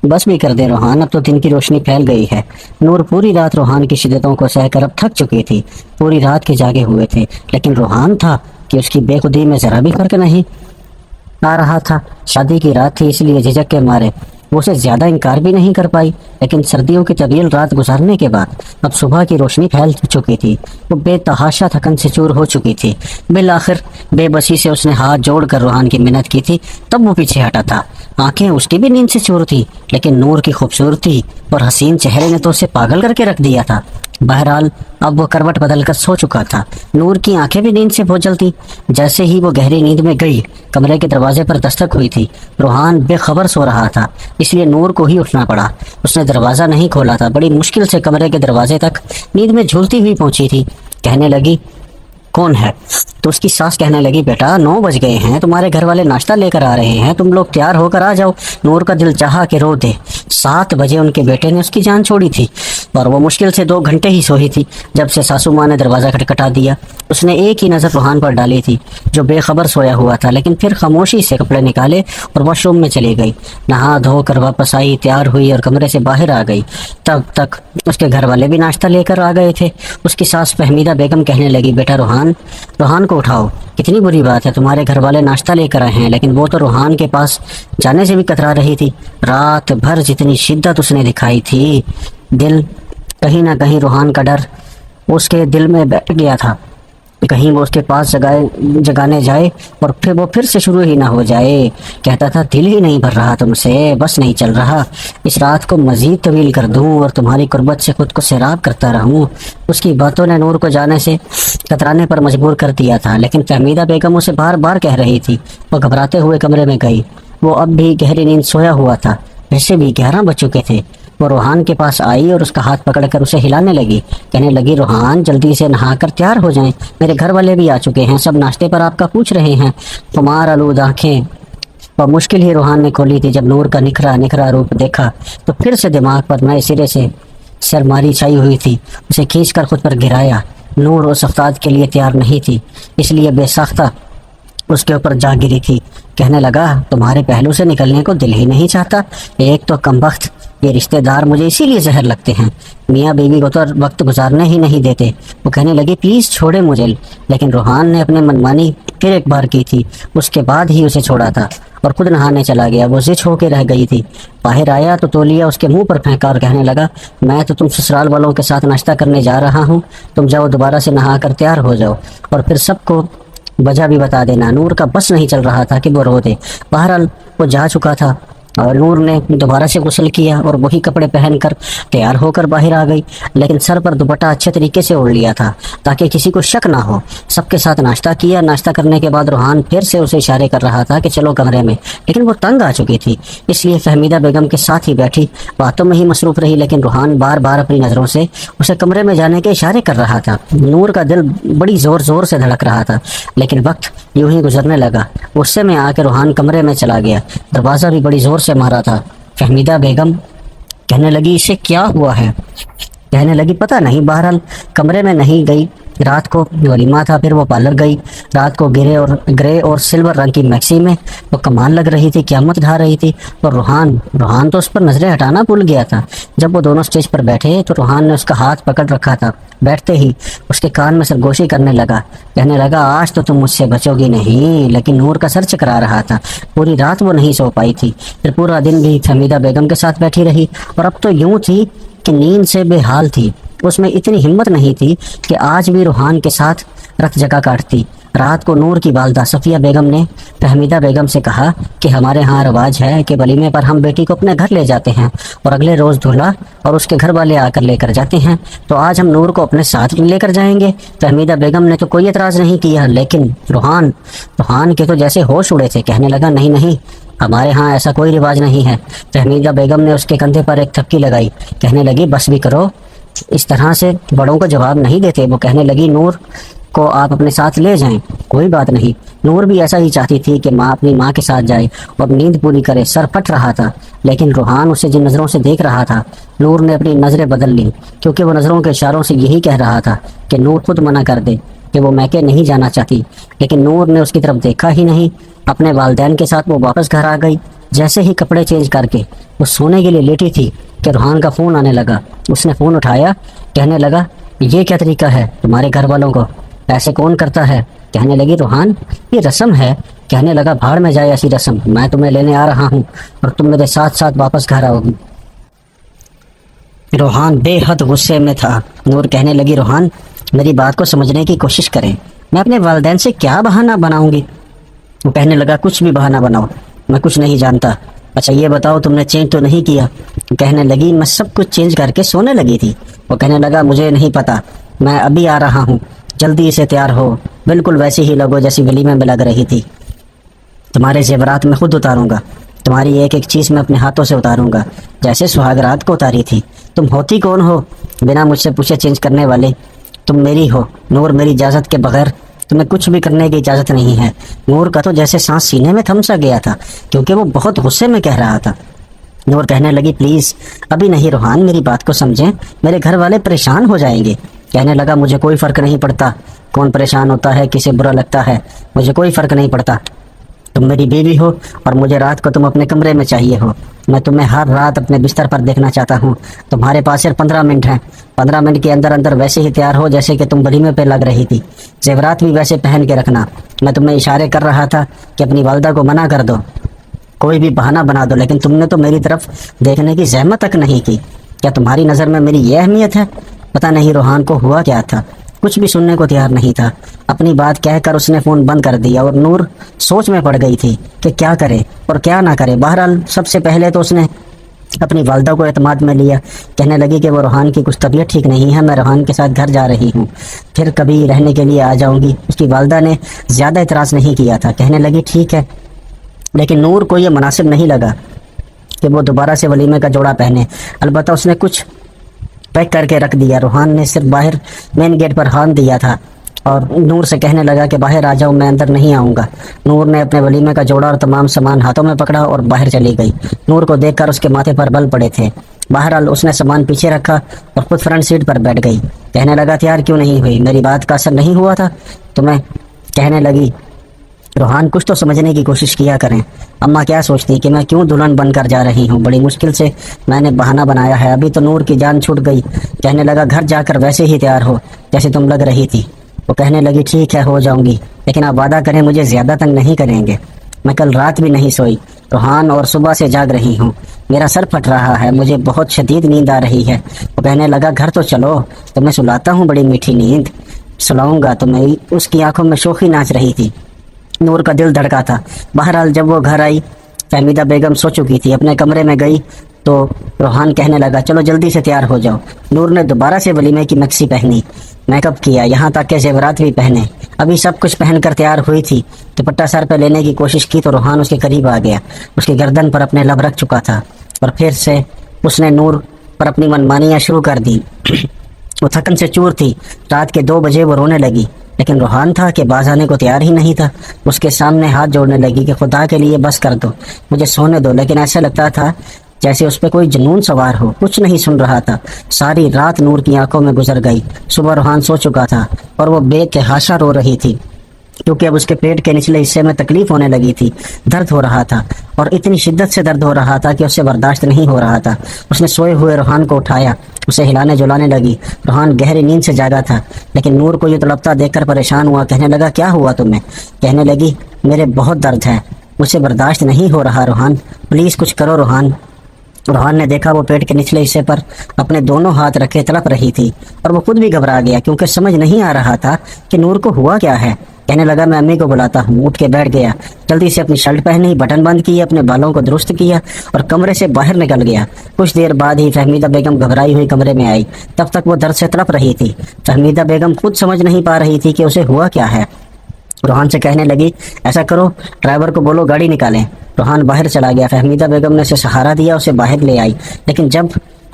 بس بھی کر دے روحان، اب تو دن کی روشنی پھیل گئی ہے۔ نور پوری رات روحان کی شدتوں کو سہ کر اب تھک چکی تھی، پوری رات کے جاگے ہوئے تھے، لیکن روحان تھا کہ اس کی بے خودی میں ذرا بھی فرق نہیں آ رہا تھا۔ شادی کی رات تھی، اس لیے جھجک کے مارے وہ اسے زیادہ انکار بھی نہیں کر پائی، لیکن سردیوں کی طویل رات گزارنے کے بعد اب صبح کی روشنی پھیل چکی تھی۔ وہ بے تحاشا تھکن سے چور ہو چکی تھی۔ بالآخر بے بسی سے اس نے ہاتھ جوڑ کر روحان کی منت کی تھی، تب وہ پیچھے ہٹا تھا۔ آنکھیں اس کی بھی نیند سے چور تھی، لیکن نور کی خوبصورتی اور حسین چہرے نے تو اسے پاگل کر کے رکھ دیا تھا۔ بہرحال اب وہ کروٹ بدل کر سو چکا تھا۔ نور کی آنکھیں بھی نیند سے بوجھل تھیں۔ جیسے ہی وہ گہری نیند میں گئی، کمرے کے دروازے پر دستک ہوئی تھی۔ روحان بے خبر سو رہا تھا، اس لیے نور کو ہی اٹھنا پڑا۔ اس نے دروازہ نہیں کھولا تھا، بڑی مشکل سے کمرے کے دروازے تک نیند میں جھولتی ہوئی پہنچی تھی۔ کہنے لگی، کون ہے؟ تو اس کی ساس کہنے لگی، بیٹا 9 بج گئے ہیں، تمہارے گھر والے ناشتہ لے کر آ رہے ہیں، تم لوگ تیار ہو کر آ جاؤ۔ نور کا دل چاہا کہ رو دے۔ 7 بجے ان کے بیٹے نے اس کی جان چھوڑی تھی اور وہ مشکل سے 2 گھنٹے ہی سوئی تھی جب سے ساسو ماں نے دروازہ کھٹکھٹا دیا۔ اس نے ایک ہی نظر روحان پر ڈالی تھی جو بے خبر سویا ہوا تھا، لیکن پھر خاموشی سے کپڑے نکالے اور واش روم میں چلی گئی۔ نہا دھو کر واپس آئی، تیار ہوئی اور کمرے سے باہر آ گئی۔ تب تک اس کے گھر والے بھی ناشتہ لے کر آ گئے تھے۔ اس کی ساس فہمیدہ بیگم کہنے لگی، بیٹا روحان کو اٹھاؤ، کتنی بری بات ہے، تمہارے گھر والے ناشتہ لے کر آئے ہیں۔ لیکن وہ تو روحان کے پاس جانے سے بھی کترا رہی تھی۔ رات بھر جتنی شدت اس نے دکھائی تھی، دل کہیں نہ کہیں روحان کا ڈر اس کے دل میں بیٹھ گیا تھا، کہیں وہ اس کے پاس جگانے جائے اور پھر سے شروع ہی نہ ہو جائے۔ کہتا تھا، دل ہی نہیں بھر رہا تم سے، بس نہیں چل رہا، اس رات کو مزید طویل کر دوں اور تمہاری قربت سے خود کو سیراب کرتا رہوں۔ اس کی باتوں نے نور کو جانے سے کترانے پر مجبور کر دیا تھا، لیکن فہمیدہ بیگم اسے بار بار کہہ رہی تھی۔ وہ گھبراتے ہوئے کمرے میں گئی۔ وہ اب بھی گہری نیند سویا ہوا تھا، ویسے بھی 11 بج چکے تھے۔ وہ روحان کے پاس آئی اور اس کا ہاتھ پکڑ کر اسے ہلانے لگی۔ کہنے لگی، روحان جلدی سے نہا کر تیار ہو جائیں، میرے گھر والے بھی آ چکے ہیں، سب ناشتے پر آپ کا پوچھ رہے ہیں۔ خمار آلود آنکھیں اور مشکل ہی روحان نے کھولی تھی۔ جب نور کا نکھرا روپ دیکھا تو پھر سے دماغ پر نئے سرے سے سرماری چھائی ہوئی تھی۔ اسے کھینچ کر خود پر گرایا۔ نور اس افتاد کے لیے تیار نہیں تھی، اس لیے بے ساختہ اس کے اوپر جا گری تھی۔ کہنے لگا، تمہارے پہلو سے نکلنے کو دل ہی نہیں چاہتا، ایک تو کمبخت یہ رشتہ دار مجھے اسی لیے زہر لگتے ہیں، میاں بیوی کو تو وقت گزارنے ہی نہیں دیتے۔ وہ کہنے لگی، پلیز چھوڑے مجھے، لیکن روحان نے اپنے منمانی پھر ایک بار کی تھی، اس کے بعد ہی اسے چھوڑا تھا اور خود نہانے چلا گیا۔ وہ زچ ہو کے رہ گئی تھی۔ باہر آیا تو تولیہ اس کے منہ پر پھینکا اور کہنے لگا، میں تو تم سسرال والوں کے ساتھ ناشتہ کرنے جا رہا ہوں، تم جاؤ دوبارہ سے نہا کر تیار ہو جاؤ اور پھر سب کو وجہ بھی بتا دینا۔ نور کا بس نہیں چل رہا تھا کہ وہ رو دے۔ بہرحال وہ جا چکا تھا اور نور نے دوبارہ سے غسل کیا اور وہی کپڑے پہن کر تیار ہو کر باہر آ گئی، لیکن سر پر دوپٹہ اچھے طریقے سے اوڑھ لیا تھا تاکہ کسی کو شک نہ ہو۔ سب کے ساتھ ناشتہ کیا۔ ناشتہ کرنے کے بعد روحان پھر سے اسے اشارے کر رہا تھا کہ چلو کمرے میں، لیکن وہ تنگ آ چکی تھی، اس لیے فہمیدہ بیگم کے ساتھ ہی بیٹھی باتوں میں ہی مصروف رہی، لیکن روحان بار بار اپنی نظروں سے اسے کمرے میں جانے کے اشارے کر رہا تھا۔ نور کا دل بڑی زور سے دھڑک رہا تھا، لیکن وقت یوں ہی گزرنے لگا۔ غصے میں آ کے روحان کمرے میں چلا گیا، دروازہ بھی بڑی زور سے مارا تھا۔ فہمیدہ بیگم کہنے لگی، اسے کیا ہوا ہے؟ کہنے لگی، پتہ نہیں، بہرحال کمرے میں نہیں گئی۔ رات کو ولیمہ تھا، پھر وہ پارلر گئی۔ رات کو گرے اور سلور رنگ کی میکسی میں وہ کمال لگ رہی تھی، قیامت ڈھا رہی تھی، اور روحان تو اس پر نظریں ہٹانا بھول گیا تھا۔ جب وہ دونوں سٹیج پر بیٹھے تو روحان نے اس کا ہاتھ پکڑ رکھا تھا۔ بیٹھتے ہی اس کے کان میں سرگوشی کرنے لگا، کہنے لگا، آج تو تم مجھ سے بچو گی نہیں۔ لیکن نور کا سر چکرا رہا تھا، پوری رات وہ نہیں سو پائی تھی، پھر پورا دن بھی فہمیدہ بیگم کے ساتھ بیٹھی رہی، اور اب تو یوں تھی کہ نیند سے بے حال تھی۔ اس میں اتنی ہمت نہیں تھی کہ آج بھی روحان کے ساتھ رت جگہ کاٹتی۔ رات کو نور کی والدہ صفیہ بیگم نے فہمیدہ بیگم سے کہا کہ ہمارے ہاں رواج ہے کہ ولیمے پر ہم بیٹی کو اپنے گھر لے جاتے ہیں اور اگلے روز دولہا اور اس کے گھر والے آ کر لے کر جاتے ہیں، تو آج ہم نور کو اپنے ساتھ لے کر جائیں گے۔ فہمیدہ بیگم نے تو کوئی اعتراض نہیں کیا، لیکن روحان کے تو جیسے ہوش اڑے تھے۔ کہنے لگا، نہیں، ہمارے ہاں ایسا کوئی رواج نہیں ہے۔ فہمیدہ بیگم نے اس کے کندھے پر ایک تھپکی لگائی، کہنے لگی، بس بھی کرو، اس طرح سے بڑوں کو جواب نہیں دیتے۔ وہ کہنے لگی، نور کو آپ اپنے ساتھ لے جائیں، کوئی بات نہیں۔ نور بھی ایسا ہی چاہتی تھی کہ ماں اپنی ماں کے ساتھ جائے اور نیند پوری کرے۔ سر پھٹ رہا تھا، لیکن روحان اسے جن نظروں سے دیکھ رہا تھا، نور نے اپنی نظریں بدل لی، کیونکہ وہ نظروں کے اشاروں سے یہی کہہ رہا تھا کہ نور خود منع کر دے کہ وہ میکے نہیں جانا چاہتی۔ لیکن نور نے اس کی طرف دیکھا ہی نہیں۔ اپنے والدین کے ساتھ وہ واپس گھر آ گئی۔ جیسے ہی کپڑے چینج کر کے وہ سونے کے لیے لیٹی تھی کہ روحان کا فون آنے لگا۔ اس نے فون اٹھایا، کہنے لگا یہ کیا طریقہ ہے تمہارے گھر والوں کو، ایسے کون کرتا ہے؟ کہنے لگی روحان یہ رسم ہے۔ کہنے لگا بھاڑ میں جائے ایسی رسم، میں تمہیں لینے آ رہا ہوں اور تم میرے ساتھ ساتھ واپس گھر آؤ گی۔ روحان بے حد غصے میں تھا۔ نور کہنے لگی روحان میری بات کو سمجھنے کی کوشش کریں، میں اپنے والدین سے کیا بہانہ بناؤں گی؟ وہ کہنے لگا کچھ بھی بہانہ بناؤ، میں کچھ نہیں جانتا۔ اچھا یہ بتاؤ تم نے چینج تو نہیں کیا؟ کہنے لگی میں سب کچھ چینج کر کے سونے لگی تھی۔ وہ کہنے لگا مجھے نہیں پتا، میں ابھی آ رہا ہوں، جلدی سے تیار ہو، بالکل ویسی ہی لگو جیسی ولیمے میں لگ رہی تھی۔ تمہارے زیورات میں خود اتاروں گا، تمہاری ایک ایک چیز میں اپنے ہاتھوں سے اتاروں گا جیسے سہاگ رات کو اتاری تھی۔ تم ہوتی کون ہو بنا مجھ سے پوچھے چینج کرنے والے؟ تم میری ہو نور، میری اجازت کے بغیر تمہیں کچھ بھی کرنے کی اجازت نہیں ہے۔ نور کا تو جیسے سانس سینے میں تھم سا گیا تھا کیونکہ وہ بہت غصے میں کہہ رہا تھا۔ نور کہنے لگی پلیز ابھی نہیں روحان، میری بات کو سمجھیں، میرے گھر والے پریشان ہو جائیں گے۔ کہنے لگا مجھے کوئی فرق نہیں پڑتا کون پریشان ہوتا ہے، کسے برا لگتا ہے، مجھے کوئی فرق نہیں پڑتا۔ تم میری بیوی ہو اور مجھے رات کو تم اپنے کمرے میں چاہیے ہو۔ میں تمہیں ہر رات اپنے بستر پر دیکھنا چاہتا ہوں۔ تمہارے پاس صرف 15 منٹ ہیں، 15 منٹ کے اندر اندر ویسے ہی تیار ہو جیسے کہ تم ولیمے پہ لگ رہی تھی، زیورات بھی ویسے پہن کے رکھنا۔ میں تمہیں اشارے کر رہا تھا کہ اپنی والدہ کو منع کر دو، کوئی بھی بہانہ بنا دو، لیکن تم نے تو میری طرف دیکھنے کی زحمت تک نہیں کی۔ کیا تمہاری نظر میں میری یہ اہمیت ہے؟ پتہ نہیں روحان کو ہوا کیا تھا، کچھ بھی سننے کو تیار نہیں تھا۔ اپنی بات کہہ کر اس نے فون بند کر دیا اور نور سوچ میں پڑ گئی تھی کہ کیا کرے اور کیا نہ کرے۔ بہرحال سب سے پہلے تو اس نے اپنی والدہ کو اعتماد میں لیا۔ کہنے لگی کہ وہ روحان کی کچھ طبیعت ٹھیک نہیں ہے، میں روحان کے ساتھ گھر جا رہی ہوں، پھر کبھی رہنے کے لیے آ جاؤں گی۔ اس کی والدہ نے زیادہ اعتراض نہیں کیا تھا، کہنے لگی ٹھیک ہے، لیکن نور کو یہ مناسب نہیں لگا کہ وہ دوبارہ سے ولیمے کا جوڑا پہنے۔ البتہ اس نے کچھ پیک کر کے رکھ دیا۔ روحان نے صرف باہر مین گیٹ پر ہاتھ دیا تھا اور نور سے کہنے لگا کہ باہر آ جاؤ، میں اندر نہیں آؤں گا۔ نور نے اپنے ولیمے کا جوڑا اور تمام سامان ہاتھوں میں پکڑا اور باہر چلی گئی۔ نور کو دیکھ کر اس کے ماتھے پر بل پڑے تھے۔ بہرحال اس نے سامان پیچھے رکھا اور خود فرنٹ سیٹ پر بیٹھ گئی۔ کہنے لگا تیار کیوں نہیں ہوئی؟ میری بات کا اثر نہیں ہوا تھا تمہیں؟ کہنے لگی روحان کچھ تو سمجھنے کی کوشش کیا کریں، اماں کیا سوچتی کہ میں کیوں دلہن بن کر جا رہی ہوں، بڑی مشکل سے میں نے بہانہ بنایا ہے، ابھی تو نور کی جان چھوٹ گئی۔ کہنے لگا گھر جا کر ویسے ہی تیار ہو جیسے تم لگ رہی تھی۔ وہ کہنے لگی ٹھیک ہے ہو جاؤں گی، لیکن آپ وعدہ کریں مجھے زیادہ تنگ نہیں کریں گے، میں کل رات بھی نہیں سوئی روحان اور صبح سے جاگ رہی ہوں، میرا سر پھٹ رہا ہے، مجھے بہت شدید نیند آ رہی ہے۔ وہ کہنے لگا گھر تو چلو، تو میں سلاتا ہوں، بڑی میٹھی نیند سلاؤں گا تمہیں۔ اس کی آنکھوں میں شوخی ناچ رہی تھی۔ نور کا دل دھڑکا تھا۔ بہرحال جب وہ گھر آئی فہمیدہ بیگم سو چکی تھی، اپنے کمرے میں گئی تو روحان کہنے لگا چلو جلدی سے تیار ہو جاؤ۔ نور نے دوبارہ سے ولیمے کی میکسی پہنی، میک اپ کیا، یہاں تک کہ زیورات بھی پہنے۔ ابھی سب کچھ پہن کر تیار ہوئی تھی، دوپٹہ سر پہ لینے کی کوشش کی تو روحان اس کے قریب آ گیا، اس کی گردن پر اپنے لب رکھ چکا تھا اور پھر سے اس نے نور پر اپنی منمانیاں شروع کر دی۔ وہ تھکن سے چور تھی۔ رات کے 2 بجے وہ رونے لگی، لیکن روحان تھا کہ باز آنے کو تیار ہی نہیں تھا۔ اس کے سامنے ہاتھ جوڑنے لگی کہ خدا کے لیے بس کر دو، مجھے سونے دو، لیکن ایسا لگتا تھا جیسے اس پہ کوئی جنون سوار ہو، کچھ نہیں سن رہا تھا۔ ساری رات نور کی آنکھوں میں گزر گئی۔ صبح روحان سو چکا تھا اور وہ بے تحاشا رو رہی تھی کیونکہ اب اس کے پیٹ کے نچلے حصے میں تکلیف ہونے لگی تھی، درد ہو رہا تھا اور اتنی شدت سے درد ہو رہا تھا کہ اس سے برداشت نہیں ہو رہا تھا۔ اس نے سوئے ہوئے روحان کو اٹھایا، اسے ہلانے جلانے لگی۔ روحان گہری نیند سے جاگا تھا، لیکن نور کو یہ تڑپتا دیکھ کر پریشان ہوا، کہنے لگا کیا ہوا تمہیں؟ کہنے لگی میرے بہت درد ہے، مجھ سے برداشت نہیں ہو رہا روحان، پلیز کچھ کرو روحان۔ روحان نے دیکھا وہ پیٹ کے نچلے حصے پر اپنے دونوں ہاتھ رکھے تڑپ رہی تھی اور وہ خود بھی گھبرا گیا کیونکہ سمجھ نہیں آ رہا تھا کہ نور کو ہوا کیا ہے۔ کہنے لگا میں امی کو بلاتا ہوں۔ اٹھ کے بیٹھ گیا، جلدی سے اپنی شرٹ پہنی، بٹن بند کیے، اپنے بالوں کو درست کیا اور کمرے سے باہر نکل گیا۔ کچھ دیر بعد ہی فہمیدہ بیگم گھبرائی ہوئی کمرے میں آئی، تب تک وہ درد سے تڑپ رہی تھی۔ فہمیدہ بیگم خود سمجھ نہیں پا رہی تھی کہ اسے ہوا کیا ہے۔ روحان سے کہنے لگی ایسا کرو ڈرائیور کو بولو گاڑی نکالیں۔ روحان باہر چلا گیا، فہمیدہ بیگم نے اسے سہارا دیا، اسے باہر لے آئی، لیکن جب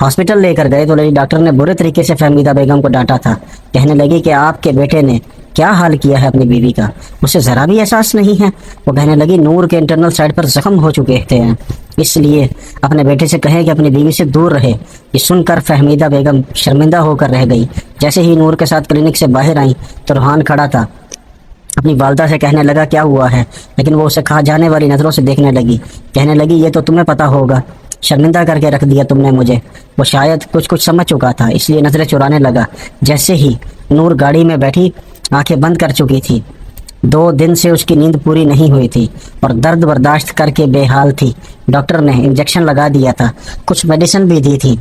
ہاسپٹل لے کر گئے تو لیڈی ڈاکٹر نے برے طریقے سے فہمیدہ بیگم کو ڈانٹا تھا۔ کہنے لگی کہ آپ کے بیٹے نے کیا حال کیا ہے اپنی بیوی کا، اسے ذرا بھی احساس نہیں ہے۔ وہ کہنے لگی نور کے انٹرنل سائڈ پر زخم ہو چکے ہیں، اس لیے اپنے بیٹے سے کہیں کہ اپنی بیوی سے دور رہے۔ یہ سن کر فہمیدہ بیگم شرمندہ ہو کر رہ گئی۔ جیسے ہی نور کے ساتھ کلینک سے باہر آئیں تو روحان کھڑا تھا، اپنی والدہ سے کہنے لگا کیا ہوا ہے، لیکن وہ اسے کہا جانے والی نظروں سے دیکھنے لگی، کہنے لگی یہ تو تمہیں پتا ہوگا، شرمندہ کر کے رکھ دیا تم نے مجھے۔ وہ شاید کچھ سمجھ چکا تھا، اس لیے نظریں چرانے لگا۔ جیسے ہی نور گاڑی میں بیٹھی آنکھیں بند کر چکی تھی، 2 دن سے اس کی نیند پوری نہیں ہوئی تھی اور درد برداشت کر کے بے حال تھی۔ ڈاکٹر نے انجیکشن لگا دیا تھا، کچھ میڈیسن بھی دی تھی۔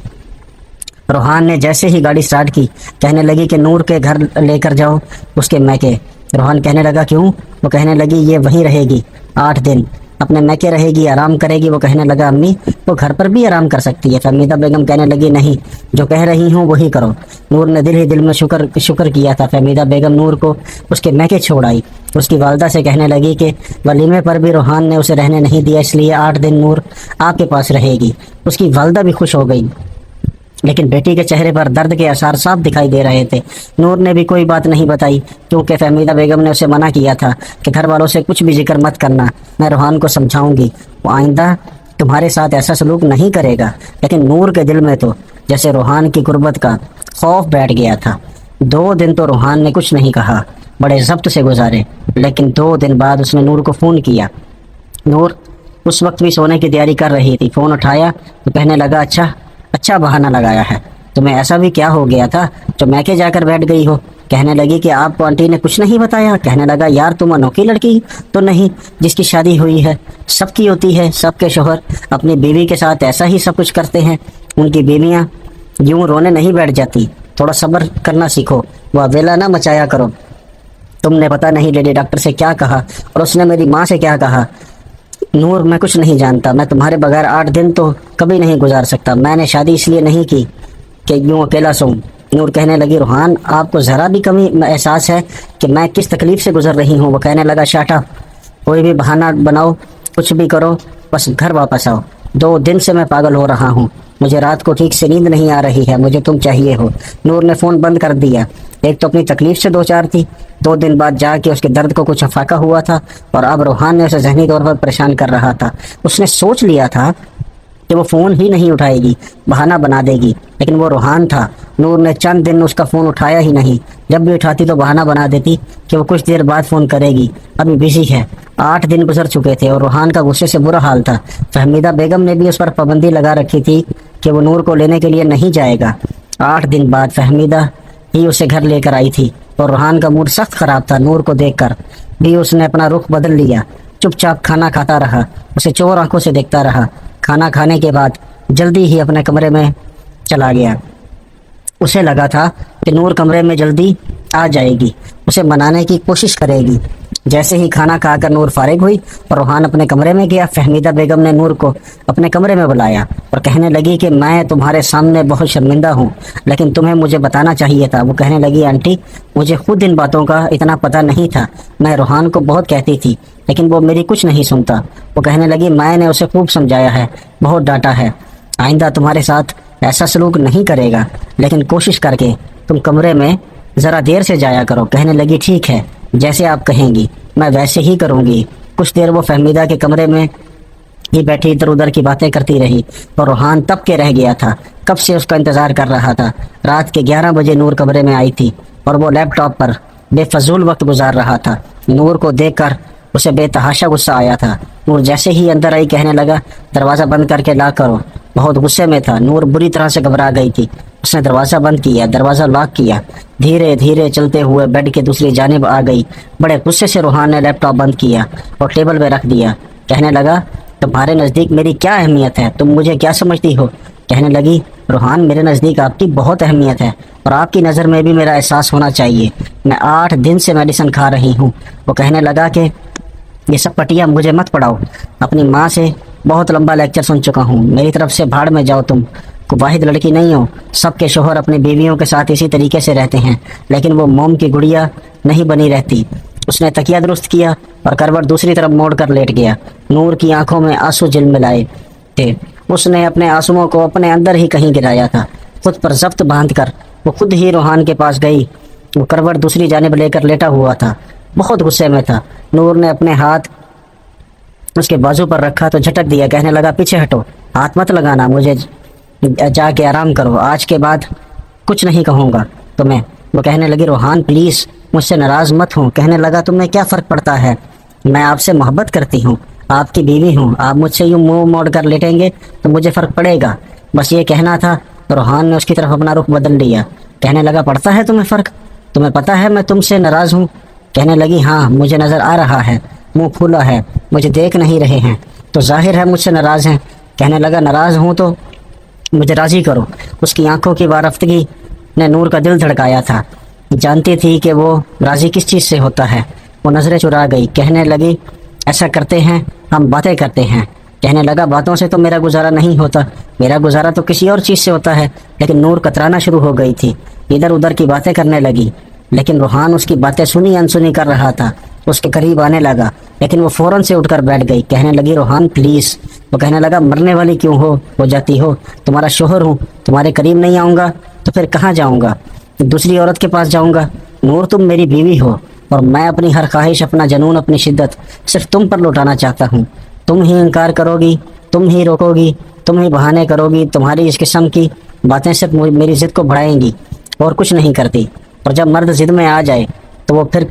روحان نے جیسے ہی گاڑی سٹارٹ کی کہنے لگی کہ نور کے گھر لے کر جاؤ، اس کے میکے۔ روحان کہنے لگا کیوں؟ وہ کہنے لگی یہ وہیں رہے گی 8 دن، اپنے میکے رہے گی، آرام کرے گی۔ وہ کہنے لگا امی وہ گھر پر بھی آرام کر سکتی ہے۔ فہمیدہ بیگم کہنے لگی نہیں، جو کہہ رہی ہوں وہی کرو۔ نور نے دل ہی دل میں شکر کیا تھا۔ فہمیدہ بیگم نور کو اس کے میکے چھوڑ آئی۔ اس کی والدہ سے کہنے لگی کہ ولیمے پر بھی روحان نے اسے رہنے نہیں دیا، اس لیے 8 دن نور آپ کے پاس رہے گی۔ اس کی والدہ بھی خوش ہو گئی، لیکن بیٹی کے چہرے پر درد کے آثار صاف دکھائی دے رہے تھے۔ نور نے بھی کوئی بات نہیں بتائی، کیونکہ فہمیدہ بیگم نے اسے منع کیا تھا کہ گھر والوں سے کچھ بھی ذکر مت کرنا، میں روحان کو سمجھاؤں گی، وہ آئندہ تمہارے ساتھ ایسا سلوک نہیں کرے گا۔ لیکن نور کے دل میں تو جیسے روحان کی غربت کا خوف بیٹھ گیا تھا۔ 2 دن تو روحان نے کچھ نہیں کہا، بڑے ضبط سے گزارے، لیکن 2 دن بعد اس نے نور کو فون کیا۔ نور اس وقت بھی سونے کی تیاری کر رہی تھی۔ فون اٹھایا تو کہنے لگا اچھا بہانہ لگایا ہے، تمہیں ایسا بھی کیا ہو گیا تھا جو میکے جا کر بیٹھ گئی ہو؟ کہنے لگی کہ آپ کو آنٹی نے کچھ نہیں بتایا؟ کہنے لگا یار تم انوکھی لڑکی تو نہیں جس کی شادی ہوئی ہے، سب کی ہوتی ہے، سب کے شوہر اپنی بیوی کے ساتھ ایسا ہی سب کچھ کرتے ہیں، ان کی بیویاں یوں رونے نہیں بیٹھ جاتی، تھوڑا صبر کرنا سیکھو، وہ ویلا نہ مچایا کرو۔ تم نے پتہ نہیں لیڈی ڈاکٹر سے کیا کہا اور اس نے میری ماں سے کیا کہا۔ نور میں کچھ نہیں جانتا، میں تمہارے بغیر 8 دن تو کبھی نہیں گزار سکتا، میں نے شادی اس لیے نہیں کی کہ یوں اکیلا سوں۔ نور کہنے لگی روحان آپ کو ذرا بھی کمی احساس ہے کہ میں کس تکلیف سے گزر رہی ہوں؟ وہ کہنے لگا شٹ اپ، کوئی بھی بہانہ بناؤ، کچھ بھی کرو، بس گھر واپس آؤ۔ 2 دن سے میں پاگل ہو رہا ہوں، مجھے رات کو ٹھیک سے نیند نہیں آ رہی ہے، مجھے تم چاہیے ہو۔ نور نے فون بند کر دیا۔ ایک تو اپنی تکلیف سے 2 4 تھی، 2 دن بعد جا کے اس کے درد کو کچھ افاقہ ہوا تھا، اور اب روحان نے اسے ذہنی طور پر پریشان کر رہا تھا۔ اس نے سوچ لیا تھا کہ وہ فون ہی نہیں اٹھائے گی، بہانہ بنا دے گی، لیکن وہ روحان تھا۔ نور نے چند دن اس کا فون اٹھایا ہی نہیں، جب بھی اٹھاتی تو بہانہ بنا دیتی کہ وہ کچھ دیر بعد فون کرے گی، ابھی بزی ہے۔ 8 دن گزر چکے تھے اور روحان کا غصے سے برا حال تھا۔ فہمیدہ بیگم نے بھی اس پر پابندی لگا رکھی تھی کہ وہ نور کو لینے کے لیے نہیں جائے گا۔ 8 دن بعد فہمیدہ ہی اسے گھر لے کر آئی تھی اور روحان کا موڈ سخت خراب تھا۔ نور کو دیکھ کر بھی اس نے اپنا رخ بدل لیا، چپ چاپ کھانا کھاتا رہا، اسے چور آنکھوں سے دیکھتا رہا۔ کھانا کھانے کے بعد جلدی ہی اپنے کمرے میں چلا گیا۔ اسے لگا تھا کہ نور کمرے میں جلدی آ جائے گی، اسے منانے کی کوشش کرے گی۔ جیسے ہی کھانا کھا کر نور فارغ ہوئی اور روحان اپنے کمرے میں گیا، فہمیدہ بیگم نے نور کو اپنے کمرے میں بلایا اور کہنے لگی کہ میں تمہارے سامنے بہت شرمندہ ہوں، لیکن تمہیں مجھے بتانا چاہیے تھا۔ وہ کہنے لگی آنٹی مجھے خود ان باتوں کا اتنا پتہ نہیں تھا، میں روحان کو بہت کہتی تھی لیکن وہ میری کچھ نہیں سنتا۔ وہ کہنے لگی میں نے اسے خوب سمجھایا ہے، بہت ڈانٹا ہے، آئندہ تمہارے ساتھ ایسا سلوک نہیں کرے گا، لیکن کوشش کر کے تم کمرے میں ذرا دیر سے جایا کرو۔ کہنے لگی ٹھیک ہے، جیسے آپ کہیں گی میں ویسے ہی کروں گی۔ کچھ دیر وہ فہمیدہ کے کمرے میں ہی بیٹھی ادھر ادھر کی باتیں کرتی رہی اور روحان تب کے رہ گیا تھا، کب سے اس کا انتظار کر رہا تھا۔ رات کے 11 بجے نور کمرے میں آئی تھی اور وہ لیپ ٹاپ پر بے فضول وقت گزار رہا تھا۔ نور کو دیکھ کر اسے بے تحاشا غصہ آیا تھا۔ نور جیسے ہی اندر آئی کہنے لگا دروازہ بند کر کے لاک کرو۔ بہت غصے میں تھا، نور بری طرح سے گھبرا گئی تھی۔ اس نے دروازہ بند کیا، دروازہ لاک کیا، دھیرے دھیرے چلتے ہوئے بیڈ کے دوسری جانب آ گئی۔ بڑے غصے سے روحان نے لیپ ٹاپ بند کیا اور ٹیبل پہ رکھ دیا۔ کہنے لگا تمہارے نزدیک میری کیا اہمیت ہے، تم مجھے کیا سمجھتی ہو؟ کہنے لگی روحان میرے نزدیک آپ کی بہت اہمیت ہے اور آپ کی نظر میں بھی میرا احساس ہونا چاہیے، میں 8 دن سے میڈیسن کھا رہی ہوں۔ وہ کہنے لگا کہ یہ سب پٹیاں مجھے مت پڑھاؤ، اپنی ماں سے بہت لمبا لیکچر سن چکا ہوں، میری طرف سے بھاڑ میں جاؤ، تم کو واحد لڑکی نہیں ہو، سب کے شوہر اپنی بیویوں کے ساتھ اسی طریقے سے رہتے ہیں، لیکن وہ موم کی گڑیا نہیں بنی رہتی۔ اس نے تکیہ درست کیا اور کروٹ دوسری طرف موڑ کر لیٹ گیا۔ نور کی آنکھوں میں آنسو جلملائے تھے، اس نے اپنے آنسوؤں کو اپنے اندر ہی کہیں گرایا تھا۔ خود پر ضبط باندھ کر وہ خود ہی روحان کے پاس گئی۔ وہ کروٹ دوسری جانب لے کر لیٹا ہوا تھا، بہت غصے میں تھا۔ نور نے اپنے ہاتھ اس کے بازو پر رکھا تو جھٹک دیا، کہنے لگا پیچھے ہٹو، ہاتھ مت لگانا مجھے، جا کے آرام کرو، آج کے بعد کچھ نہیں کہوں گا تمہیں۔ وہ کہنے لگی روحان پلیز مجھ سے ناراض مت ہوں۔ کہنے لگا تمہیں کیا فرق پڑتا ہے، میں آپ سے محبت کرتی ہوں، آپ کی بیوی ہوں، آپ مجھ سے یوں منہ موڑ کر لیٹیں گے تو مجھے فرق پڑے گا، بس یہ کہنا تھا۔ روحان نے اس کی طرف اپنا رخ بدل لیا، کہنے لگا پڑتا ہے تمہیں فرق، تمہیں پتہ ہے میں تم سے ناراض ہوں؟ کہنے لگی ہاں مجھے نظر آ رہا ہے، منہ پھولا ہے، مجھے دیکھ نہیں رہے ہیں تو ظاہر ہے مجھ سے ناراض ہیں۔ کہنے لگا ناراض ہوں تو مجھے راضی کرو۔ اس کی آنکھوں کی وارفتگی نے نور کا دل دھڑکایا تھا، جانتی تھی کہ وہ راضی کس چیز سے ہوتا ہے۔ وہ نظریں چرا گئی، کہنے لگی ایسا کرتے ہیں ہم باتیں کرتے ہیں۔ کہنے لگا باتوں سے تو میرا گزارا نہیں ہوتا، میرا گزارا تو کسی اور چیز سے ہوتا ہے۔ لیکن نور کترانا شروع ہو گئی تھی، ادھر ادھر کی باتیں کرنے لگی، لیکن روحان اس کی باتیں سنی انسنی کر رہا تھا۔ اس کے قریب آنے لگا لیکن وہ فوراً سے اٹھ کر بیٹھ گئی، کہنے لگی روحان پلیز۔ وہ کہنے لگا مرنے والی کیوں ہو جاتی ہو، تمہارا شوہر ہوں، تمہارے قریب نہیں آؤں گا تو پھر کہاں جاؤں گا، دوسری عورت کے پاس جاؤں گا؟ نور تم میری بیوی ہو اور میں اپنی ہر خواہش، اپنا جنون، اپنی شدت صرف تم پر لوٹانا چاہتا ہوں۔ تم ہی انکار کرو گی، تم ہی روکو گی، تم ہی بہانے کرو گی، تمہاری اس قسم کی باتیں صرف میری ضد کو بڑھائیں گی اور کچھ نہیں کرتی۔ اور جب مرد ضد میں آ جائے تو وہ پھر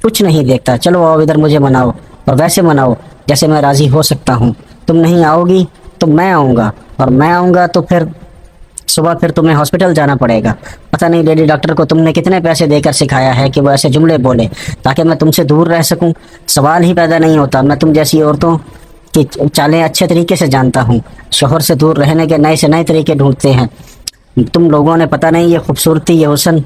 کچھ نہیں دیکھتا۔ چلو آؤ ادھر، مجھے مناؤ اور ویسے مناؤ جیسے میں راضی ہو سکتا ہوں۔ تم نہیں آؤ گی تو میں آؤں گا، اور میں آؤں گا تو پھر صبح پھر تمہیں ہاسپٹل جانا پڑے گا۔ پتہ نہیں لیڈی ڈاکٹر کو تم نے کتنے پیسے دے کر سکھایا ہے کہ وہ ایسے جملے بولے تاکہ میں تم سے دور رہ سکوں۔ سوال ہی پیدا نہیں ہوتا، میں تم جیسی عورتوں کی چالیں اچھے طریقے سے جانتا ہوں، شوہر سے دور رہنے کے نئے سے نئے طریقے ڈھونڈتے ہیں۔ تم لوگوں نے پتہ نہیں یہ خوبصورتی، یہ حسن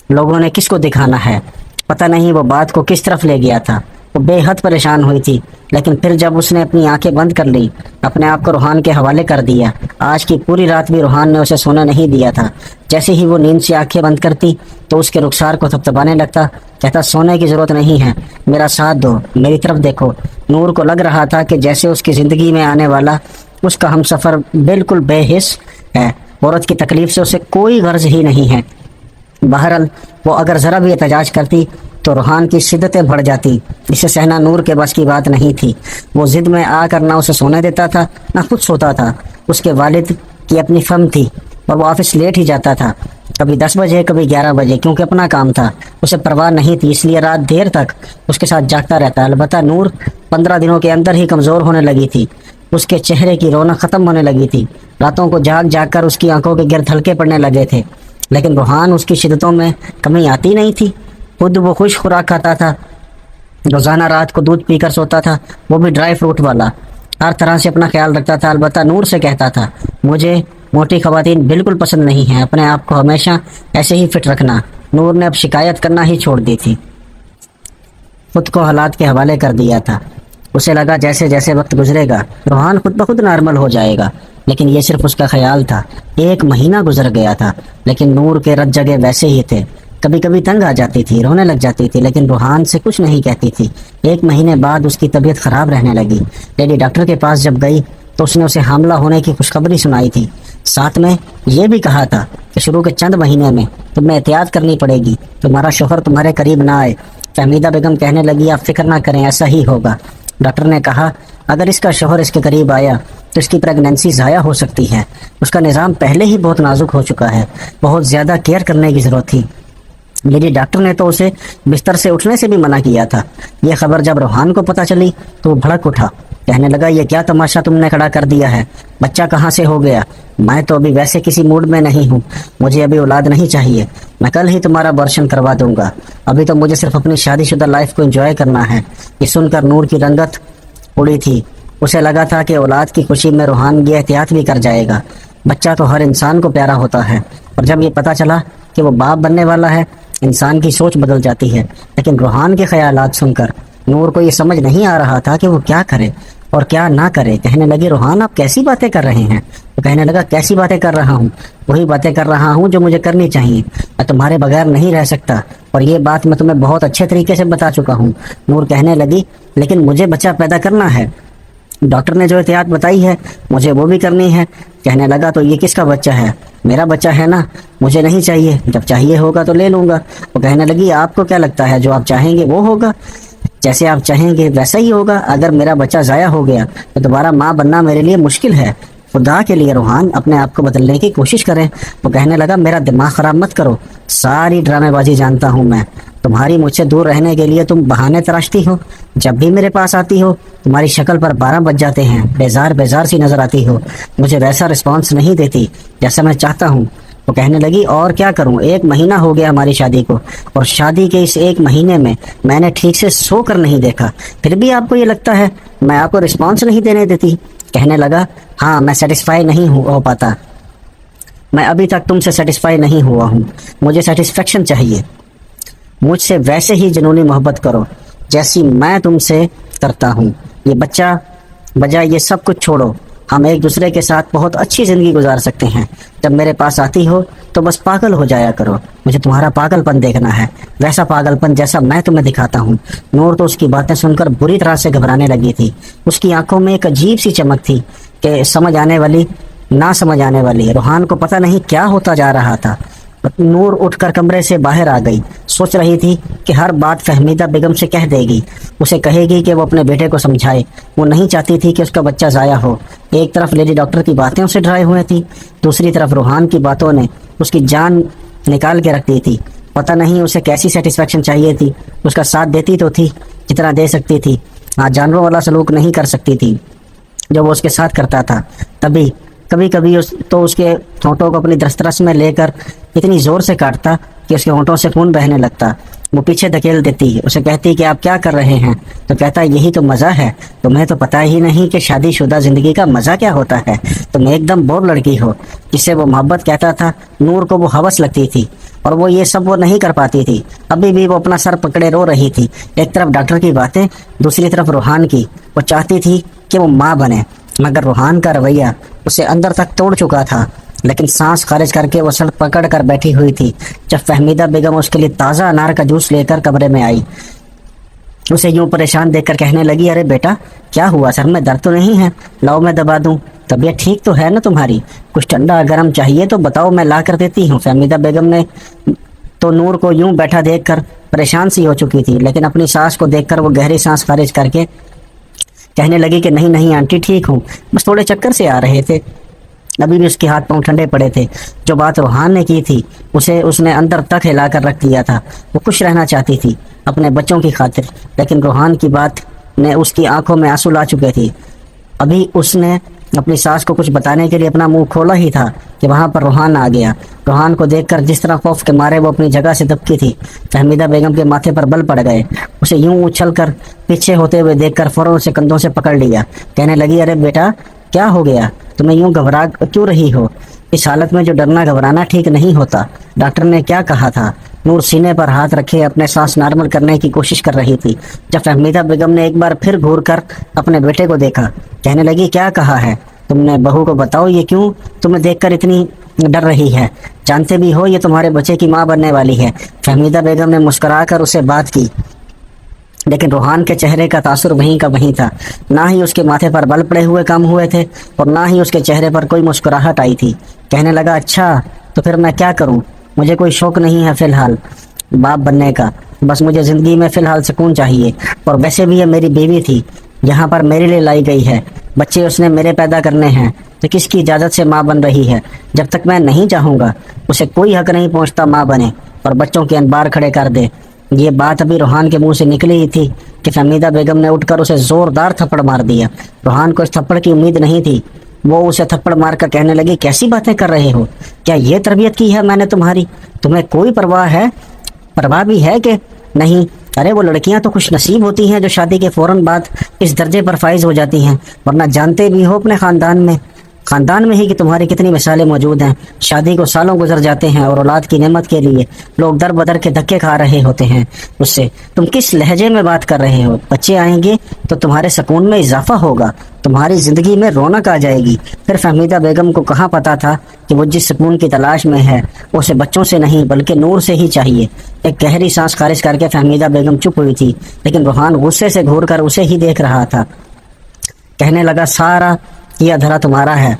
لوگوں نے کس کو دکھانا ہے، پتہ نہیں وہ بات کو کس طرف لے گیا تھا۔ وہ بے حد پریشان ہوئی تھی، لیکن پھر جب اس نے اپنی آنکھیں بند کر لی، اپنے آپ کو روحان کے حوالے کر دیا۔ آج کی پوری رات بھی روحان نے اسے سونا نہیں دیا تھا۔ جیسے ہی وہ نیند سے آنکھیں بند کرتی تو اس کے رخسار کو تھپتھپانے لگتا، کہتا سونے کی ضرورت نہیں ہے، میرا ساتھ دو، میری طرف دیکھو۔ نور کو لگ رہا تھا کہ جیسے اس کی زندگی میں آنے والا اس کا ہم سفر بالکل بے حس ہے، عورت کی تکلیف سے اسے کوئی غرض ہی نہیں ہے۔ بہرحال وہ اگر ذرا بھی احتجاج کرتی تو روحان کی شدتیں بڑھ جاتی، اسے سہنا نور کے بس کی بات نہیں تھی۔ وہ ضد میں آ کر نہ اسے سونے دیتا تھا نہ خود سوتا تھا۔ اس کے والد کی اپنی فرم تھی اور وہ آفس لیٹ ہی جاتا تھا، کبھی 10 بجے کبھی 11 بجے، کیونکہ اپنا کام تھا، اسے پرواہ نہیں تھی، اس لیے رات دیر تک اس کے ساتھ جاگتا رہتا۔ البتہ نور 15 دنوں کے اندر ہی کمزور ہونے لگی تھی، اس کے چہرے کی رونق ختم ہونے لگی تھی، راتوں کو جاگ جاگ کر اس کی آنکھوں کے گرد ہلکے پڑنے لگے تھے۔ لیکن روحان اس کی شدتوں میں کمی آتی نہیں تھی، خود وہ خوش خوراک کھاتا تھا، روزانہ رات کو دودھ پی کر سوتا تھا، وہ بھی ڈرائی فروٹ والا، ہر طرح سے اپنا خیال رکھتا تھا۔ البتہ نور سے کہتا تھا مجھے موٹی خواتین بالکل پسند نہیں ہیں، اپنے آپ کو ہمیشہ ایسے ہی فٹ رکھنا۔ نور نے اب شکایت کرنا ہی چھوڑ دی تھی، خود کو حالات کے حوالے کر دیا تھا۔ اسے لگا جیسے جیسے وقت گزرے گا روحان خود بخود نارمل ہو جائے گا، لیکن یہ صرف اس کا خیال تھا۔ 1 مہینہ گزر گیا تھا لیکن نور کے رت جگہ ویسے ہی تھے، کبھی کبھی تنگ آ جاتی تھی، رونے لگ جاتی تھی، لیکن روحان سے کچھ نہیں کہتی تھی۔ 1 مہینے بعد اس کی طبیعت خراب رہنے لگی۔ لیڈی ڈاکٹر کے پاس جب گئی تو اس نے اسے حاملہ ہونے کی خوشخبری سنائی تھی، ساتھ میں یہ بھی کہا تھا کہ شروع کے چند مہینے میں تمہیں احتیاط کرنی پڑے گی، تمہارا شوہر تمہارے قریب نہ آئے۔ فہمیدہ بیگم کہنے لگی آپ فکر نہ کریں، ایسا ہی ہوگا۔ ڈاکٹر نے کہا اگر اس کا شوہر اس کے قریب آیا تو اس کی پریگننسی ضائع ہو سکتی ہے، اس کا نظام پہلے ہی بہت نازک ہو چکا ہے، بہت زیادہ کیئر کرنے کی ضرورت تھی۔ میری ڈاکٹر نے تو اسے بستر سے اٹھنے سے بھی منع کیا تھا۔ یہ خبر جب روحان کو پتہ چلی تو وہ بھڑک اٹھا، کہنے لگا یہ کیا تماشا تم نے کھڑا کر دیا ہے، بچہ کہاں سے ہو گیا؟ میں تو ابھی ویسے کسی موڈ میں نہیں ہوں، مجھے ابھی اولاد نہیں چاہیے، میں کل ہی تمہارا ابارشن کروا دوں گا، ابھی تو مجھے صرف اپنی شادی شدہ لائف کو انجوائے کرنا ہے۔ یہ سن کر نور کی رنگت اڑی تھی، اسے لگا تھا کہ اولاد کی خوشی میں روحان یہ احتیاط بھی کر جائے گا۔ بچہ تو ہر انسان کو پیارا ہوتا ہے، اور جب یہ پتہ چلا کہ وہ باپ بننے والا ہے انسان کی سوچ بدل جاتی ہے۔ لیکن روحان کے خیالات سن کر نور کو یہ سمجھ نہیں آ رہا تھا کہ وہ کیا کرے اور کیا نہ کرے۔ کہنے لگی روحان آپ کیسی باتیں کر رہے ہیں؟ وہ کہنے لگا کیسی باتیں کر رہا ہوں؟ وہی باتیں کر رہا ہوں جو مجھے کرنی چاہیے، میں تمہارے بغیر نہیں رہ سکتا، اور یہ بات میں تمہیں بہت اچھے طریقے سے بتا چکا ہوں۔ نور کہنے لگی لیکن مجھے بچہ پیدا کرنا ہے، ڈاکٹر نے جو احتیاط بتائی ہے مجھے وہ بھی کرنی ہے۔ کہنے لگا تو یہ کس کا بچہ ہے؟ میرا بچہ ہے نا، مجھے نہیں چاہیے، جب چاہیے ہوگا تو لے لوں گا۔ وہ کہنے لگی آپ کو کیا لگتا ہے جو آپ چاہیں گے وہ ہوگا؟ جیسے آپ چاہیں گے ویسا ہی ہوگا، اگر میرا بچہ ضائع ہو گیا تو دوبارہ ماں بننا میرے لیے مشکل ہے۔ خدا کے لیے روحان اپنے آپ کو بدلنے کی کوشش کریں۔ وہ کہنے لگا میرا دماغ خراب مت کرو، ساری ڈرامے بازی جانتا ہوں میں، تمہاری مجھ سے دور رہنے کے لیے تم بہانے تراشتی ہو، جب بھی میرے پاس آتی ہو تمہاری شکل پر 12 بج جاتے ہیں، بیزار بیزار سی نظر آتی ہو، مجھے ویسا رسپانس نہیں دیتی جیسا میں چاہتا ہوں۔ وہ کہنے لگی اور کیا کروں، 1 مہینہ ہو گیا ہماری شادی کو، اور شادی کے اس 1 مہینے میں نے ٹھیک سے سو کر نہیں دیکھا، پھر بھی آپ کو یہ لگتا ہے میں آپ کو رسپانس نہیں دینے دیتی؟ کہنے لگا ہاں میں سیٹسفائی نہیں ہو پاتا، میں ابھی تک تم سے سیٹسفائی نہیں ہوا ہوں، مجھے سیٹسفیکشن چاہیے، مجھ سے ویسے ہی جنونی محبت کرو جیسی میں تم سے کرتا ہوں، یہ بچہ بجائے یہ سب کچھ چھوڑو، ہم ایک دوسرے کے ساتھ بہت اچھی زندگی گزار سکتے ہیں، جب میرے پاس آتی ہو تو بس پاگل ہو جایا کرو، مجھے تمہارا پاگل پن دیکھنا ہے، ویسا پاگل پن جیسا میں تمہیں دکھاتا ہوں۔ نور تو اس کی باتیں سن کر بری طرح سے گھبرانے لگی تھی، اس کی آنکھوں میں ایک عجیب سی چمک تھی کہ سمجھ آنے والی نہ سمجھ آنے والی۔ روحان کو پتہ نہیں کیا ہوتا جا رہا تھا۔ نور اٹھ کر کمرے سے باہر آ گئی، سوچ رہی تھی کہ ہر بات فہمیدہ بیگم سے کہہ دے گی، اسے کہے گی کہ وہ اپنے بیٹے کو سمجھائے، وہ نہیں چاہتی تھی کہ اس کا بچہ ضائع ہو۔ ایک طرف لیڈی ڈاکٹر کی باتیں اسے ڈرائے ہوئے تھی، دوسری طرف روحان کی باتوں نے اس کی جان نکال کے رکھ دی تھی۔ پتہ نہیں اسے کیسی سیٹسفیکشن چاہیے تھی، اس کا ساتھ دیتی تو تھی جتنا دے سکتی تھی، جانوروں والا سلوک نہیں کر سکتی تھی جو وہ اس کے ساتھ کرتا تھا۔ کبھی کبھی اس کے ہونٹوں کو اپنی دسترس میں لے کر اتنی زور سے کاٹتا کہ اس کے ہونٹوں سے خون بہنے لگتا۔ وہ پیچھے دھکیل دیتی، اسے کہتی کہ آپ کیا کر رہے ہیں، تو کہتا یہی تو مزہ ہے، تمہیں تو پتہ ہی نہیں کہ شادی شدہ زندگی کا مزہ کیا ہوتا ہے، تم ایک دم بور لڑکی ہو۔ جسے وہ محبت کہتا تھا نور کو وہ ہوس لگتی تھی، اور وہ یہ سب وہ نہیں کر پاتی تھی۔ ابھی بھی وہ اپنا سر پکڑے رو رہی تھی، ایک طرف ڈاکٹر کی باتیں، دوسری طرف روحان کی۔ وہ چاہتی تھی کہ وہ ماں بنے، مگر روحان کا رویہ اسے اندر تک توڑ چکا تھا۔ لیکن سانس خارج کر کے وہ سر پکڑ کر بیٹھی ہوئی تھی جب فہمیدہ بیگم اس کے لیے تازہ انار کا جوس لے کر کمرے میں آئی۔ اسے یوں پریشان دیکھ کر کہنے لگی ارے بیٹا کیا ہوا، سر میں درد تو نہیں ہے، لاؤ میں دبا دوں، طبیعت ٹھیک تو ہے نا تمہاری، کچھ ٹھنڈا گرم چاہیے تو بتاؤ میں لا کر دیتی ہوں۔ فہمیدہ بیگم نے تو نور کو یوں بیٹھا دیکھ کر پریشان سی ہو چکی تھی، لیکن اپنی ساس کو دیکھ کر وہ گہری سانس خارج کر کے کہنے لگی کہ نہیں آنٹی ٹھیک ہوں، بس تھوڑے چکر سے آ رہے تھے۔ ابھی بھی اس کے ہاتھ پاؤں ٹھنڈے پڑے تھے۔ جو بات روحان نے کی تھی اسے اس نے اندر تک ہلا کر رکھ دیا تھا۔ وہ خوش رہنا چاہتی تھی اپنے بچوں کی خاطر، لیکن روحان کی بات نے اس کی آنکھوں میں آنسو لا چکے تھے۔ ابھی اس نے اپنی ساس کو کچھ بتانے کے لیے اپنا منہ کھولا ہی تھا کہ وہاں پر روحان آ گیا۔ روحان کو دیکھ کر جس طرح خوف کے مارے وہ اپنی جگہ سے دبکی تھی، فہمیدہ بیگم کے ماتھے پر بل پڑ گئے۔ اسے یوں اچھل کر پیچھے ہوتے ہوئے دیکھ کر فوراً اسے کندھوں سے پکڑ لیا، کہنے لگی ارے بیٹا کیا ہو گیا، تمہیں یوں گھبرا کیوں رہی ہو، اس حالت میں جو ڈرنا گھبرانا ٹھیک نہیں ہوتا، ڈاکٹر نے کیا کہا تھا؟ نور سینے پر ہاتھ رکھے اپنے سانس نارمل کرنے کی کوشش کر رہی تھی جب فہمیدہ بیگم نے ایک بار پھر گھور کر اپنے بیٹے کو دیکھا، کہنے لگی کیا کہا ہے تم نے، بہو کو بتاؤ یہ کیوں تمہیں دیکھ کر اتنی ڈر رہی ہے، جانتے بھی ہو یہ تمہارے بچے کی ماں بننے والی ہے۔ فہمیدہ بیگم نے مسکرا کر اسے بات کی، لیکن روحان کے چہرے کا تاثر وہیں کا وہیں تھا، نہ ہی اس کے ماتھے پر بل پڑے ہوئے کم ہوئے تھے اور نہ ہی اس کے چہرے پر کوئی مسکراہٹ آئی تھی۔ کہنے لگا اچھا تو پھر میں کیا کروں، مجھے کوئی شوق نہیں ہے فی الحال باپ بننے کا، بس مجھے زندگی میں فی الحال سکون چاہیے، اور ویسے بھی یہ میری بیوی تھی، یہاں پر میرے لیے لائی گئی ہے، بچے اس نے میرے پیدا کرنے ہیں، تو کس کی اجازت سے ماں بن رہی ہے؟ جب تک میں نہیں چاہوں گا اسے کوئی حق نہیں پہنچتا ماں بنے اور بچوں کے انبار کھڑے کر دے۔ یہ بات ابھی روحان کے منہ سے نکلی ہی تھی کہ فہمیدہ بیگم نے اٹھ کر اسے زوردار تھپڑ مار دیا۔ روحان کو اس تھپڑ کی امید نہیں تھی، وہ اسے تھپڑ مار کر کہنے لگی کیسی باتیں کر رہے ہو، کیا یہ تربیت کی ہے میں نے تمہاری، تمہیں کوئی پرواہ بھی ہے کہ نہیں؟ ارے وہ لڑکیاں تو خوش نصیب ہوتی ہیں جو شادی کے فوراً بعد اس درجے پر فائز ہو جاتی ہیں، ورنہ جانتے بھی ہو اپنے خاندان میں ہی کہ تمہاری کتنی مثالیں موجود ہیں، شادی کو سالوں گزر جاتے ہیں اور اولاد کی نعمت کے لیے لوگ در بدر کے دھکے کھا رہے ہوتے ہیں اس سے۔ تم کس لہجے میں بات کر رہے ہو؟ بچے آئیں گے تو تمہارے سکون میں اضافہ ہوگا، تمہاری زندگی میں رونق آ جائے گی۔ پھر فہمیدہ بیگم کو کہاں پتا تھا کہ وہ جس سکون کی تلاش میں ہے اسے بچوں سے نہیں بلکہ نور سے ہی چاہیے۔ ایک گہری سانس خارج کر کے فہمیدہ بیگم چپ ہوئی تھی، لیکن روحان غصے سے گھور کر اسے ہی دیکھ رہا تھا۔ کہنے لگا سارا یہ ادھرا تمہارا ہے،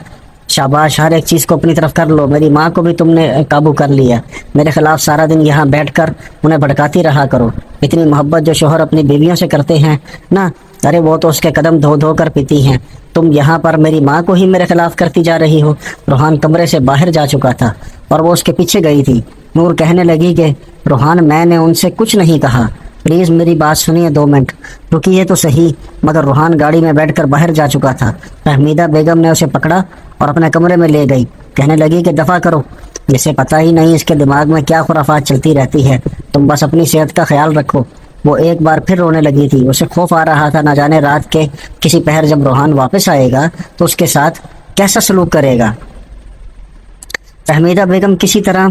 شاباش، ہر ایک چیز کو اپنی طرف کر لو، میری ماں کو بھی تم نے قابو کر لیا، میرے خلاف سارا دن یہاں بیٹھ کر انہیں بھڑکاتی رہا کرو۔ اتنی محبت جو شوہر اپنی بیویوں سے کرتے ہیں نا، ارے وہ تو اس کے قدم دھو دھو کر پیتی ہیں، تم یہاں پر میری ماں کو ہی میرے خلاف کرتی جا رہی ہو۔ روحان کمرے سے باہر جا چکا تھا اور وہ اس کے پیچھے گئی تھی۔ نور کہنے لگی کہ روحان میں نے ان سے کچھ نہیں کہا، پلیز میری بات سنیے 2 منٹ، رکیے تو صحیح۔ مگر روحان گاڑی میں بیٹھ کر باہر جا چکا تھا۔ فہمیدہ بیگم نے اسے پکڑا اور اپنے کمرے میں لے گئی، کہنے لگی کہ دفع کرو، اسے پتہ ہی نہیں اس کے دماغ میں کیا خرافات چلتی رہتی ہے، تم بس اپنی صحت کا خیال رکھو۔ وہ ایک بار پھر رونے لگی تھی، اسے خوف آ رہا تھا، نہ جانے رات کے کسی پہر جب روحان واپس آئے گا تو اس کے ساتھ کیسا سلوک کرے گا۔ فہمیدہ بیگم کسی طرح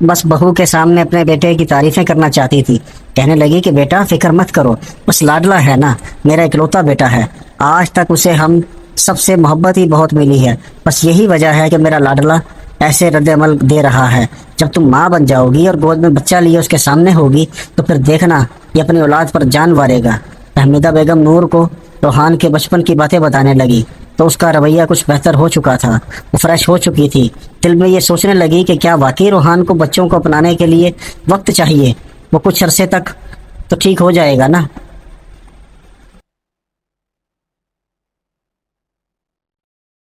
بس بہو کے سامنے اپنے بیٹے کی تعریفیں کرنا چاہتی تھی، کہنے لگی کہ بیٹا فکر مت کرو، بس لاڈلا ہے نا، میرا اکلوتا بیٹا ہے، آج تک اسے ہم سب سے محبت ہی بہت ملی ہے، بس یہی وجہ ہے کہ میرا لاڈلا ایسے رد عمل دے رہا ہے۔ جب تم ماں بن جاؤ گی اور گود میں بچہ لیے اس کے سامنے ہوگی تو پھر دیکھنا یہ اپنی اولاد پر جان وارے گا۔ فہمیدہ بیگم نور کو روحان کے بچپن کی باتیں بتانے لگی تو اس کا رویہ کچھ بہتر ہو چکا تھا، وہ فریش ہو چکی تھی۔ دل میں یہ سوچنے لگی کہ کیا واقعی روحان کو بچوں کو اپنانے کے لیے وقت چاہیے، وہ کچھ عرصے تک تو ٹھیک ہو جائے گا نا۔